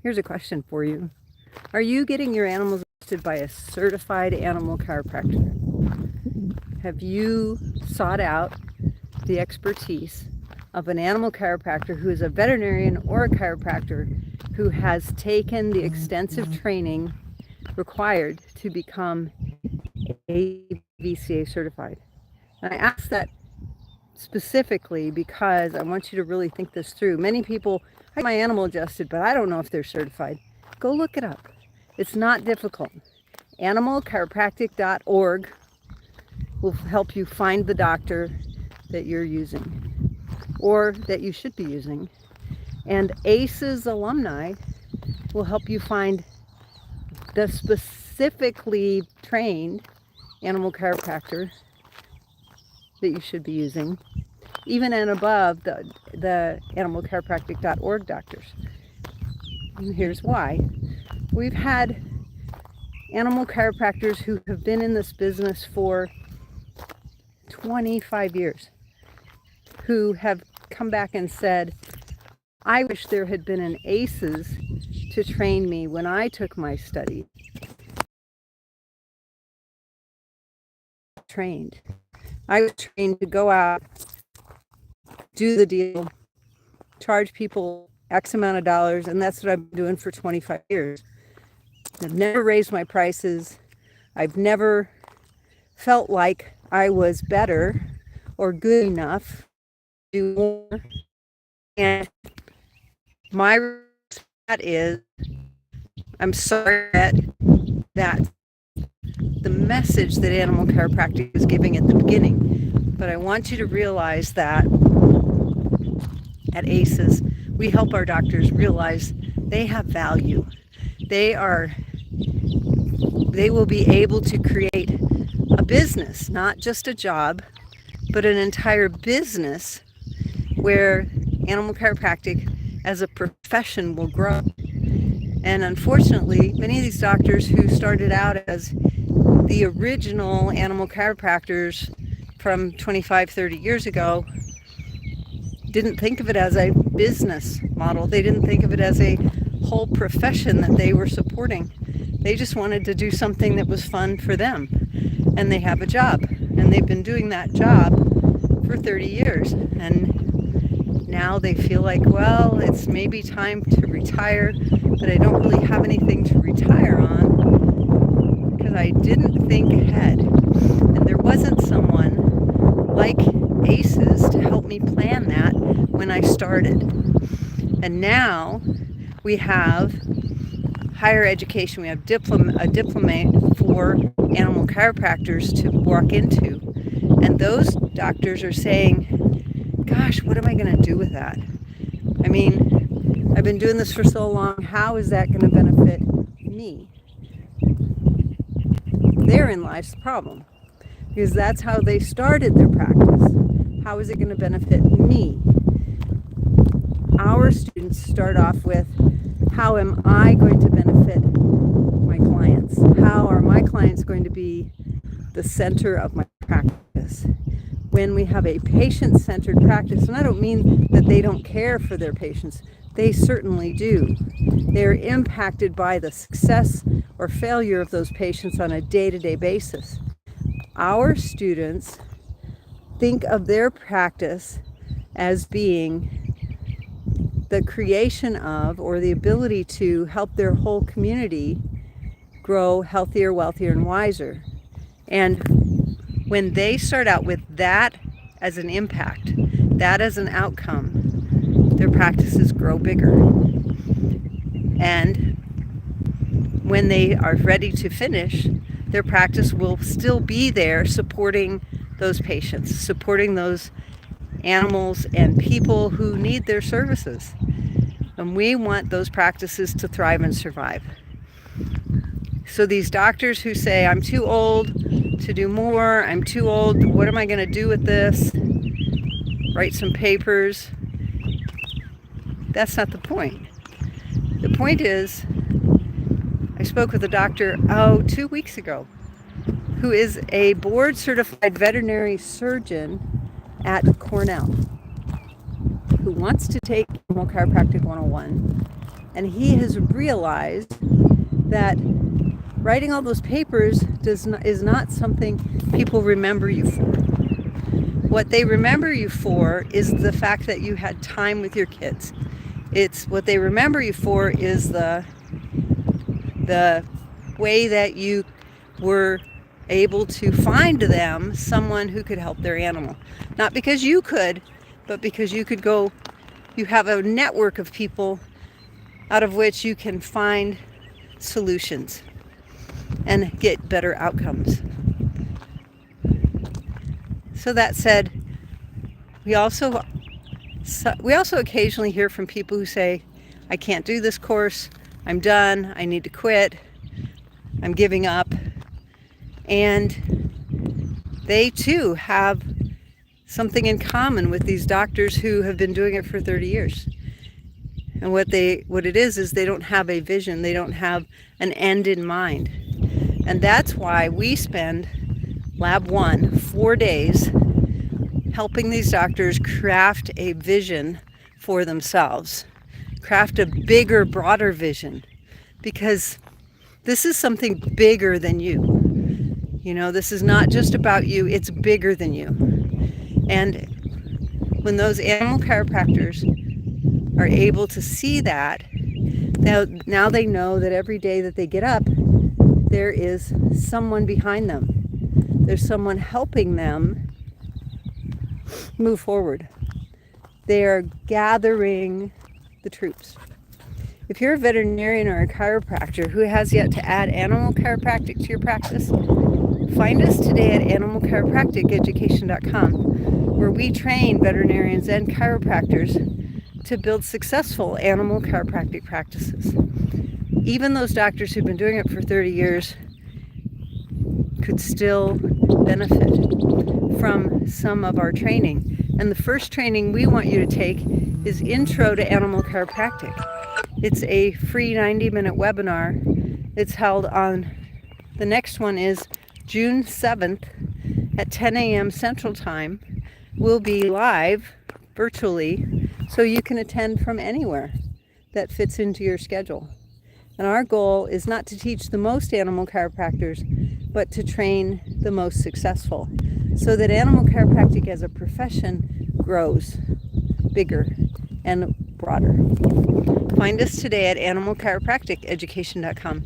Here's a question for you. Are you getting your animals adjusted by a certified animal chiropractor? Have you sought out the expertise of an animal chiropractor who is a veterinarian or a chiropractor who has taken the extensive training required to become A.C.E.S certified? And I ask that specifically because I want you to really think this through. Many people, I get my animal adjusted, but I don't know if they're certified. Go look it up. It's not difficult. Animalchiropractic.org will help you find the doctor that you're using or that you should be using. And A.C.E.S alumni will help you find the specifically trained animal chiropractor that you should be using, even and above the animalchiropractic.org doctors. And here's why. We've had animal chiropractors who have been in this business for 25 years who have come back and said, I wish there had been an A.C.E.S to train me when I took my study. I was trained to go out, do the deal, charge people X amount of dollars, and that's what I've been doing for 25 years. I've never raised my prices. I've never felt like I was better or good enough to do more. And my response is, I'm sorry that the message that animal chiropractic is giving at the beginning, but I want you to realize that at A.C.E.S, we help our doctors realize they have value. They will be able to create a business, not just a job, but an entire business where animal chiropractic as a profession will grow. And unfortunately, many of these doctors who started out as the original animal chiropractors from 25, 30 years ago didn't think of it as a business model. They didn't think of it as a whole profession that they were supporting. They just wanted to do something that was fun for them. And they have a job. And they've been doing that job for 30 years. And now they feel like, well, it's maybe time to retire, but I don't really have anything to retire on because I didn't think ahead. And there wasn't someone like A.C.E.S to help me plan that when I started. And now we have higher education. We have a diplomate for animal chiropractors to walk into. And those doctors are saying, gosh, what am I going to do with that? I mean, I've been doing this for so long. How is that going to benefit me? Therein lies the problem, because that's how they started their practice. How is it going to benefit me? Our students start off with, how am I going to benefit my clients? How are my clients going to be the center of my practice? When we have a patient-centered practice, and I don't mean that they don't care for their patients, they certainly do. They're impacted by the success or failure of those patients on a day-to-day basis. Our students think of their practice as being the creation of, or the ability to help their whole community grow healthier, wealthier, and wiser. And when they start out with that as an impact, that as an outcome, their practices grow bigger. And when they are ready to finish, their practice will still be there supporting those patients, supporting those animals and people who need their services. And we want those practices to thrive and survive. So these doctors who say, I'm too old to do more, I'm too old, what am I going to do with this? Write some papers. That's not the point. The point is, I spoke with a doctor, 2 weeks ago, who is a board-certified veterinary surgeon at Cornell, who wants to take Animal Chiropractic 101 And he has realized that writing all those papers is not something people remember you for. What they remember you for is the fact that you had time with your kids. It's what they remember you for is the way that you were able to find them someone who could help their animal. Not because you could, but because you could go, you have a network of people out of which you can find solutions and get better outcomes. So that said, we also occasionally hear from people who say, I can't do this course, I'm done, I need to quit, I'm giving up. And they too have something in common with these doctors who have been doing it for 30 years. And what it is they don't have a vision, they don't have an end in mind. And that's why we spend Lab 1 4 days helping these doctors craft a vision for themselves, craft a bigger, broader vision, because this is something bigger than you. You know, this is not just about you, it's bigger than you. And when those animal chiropractors are able to see that, now they know that every day that they get up, there is someone behind them. There's someone helping them move forward. They are gathering the troops. If you're a veterinarian or a chiropractor who has yet to add animal chiropractic to your practice, find us today at animalchiropracticeducation.com, where we train veterinarians and chiropractors to build successful animal chiropractic practices. Even those doctors who've been doing it for 30 years could still benefit from some of our training. And the first training we want you to take is Intro to Animal Chiropractic. It's a free 90-minute webinar. It's held on, the next one is June 7th at 10 a.m. Central Time. We'll be live virtually, so you can attend from anywhere that fits into your schedule. And our goal is not to teach the most animal chiropractors, but to train the most successful, so that animal chiropractic as a profession grows bigger and broader. Find us today at animalchiropracticeducation.com.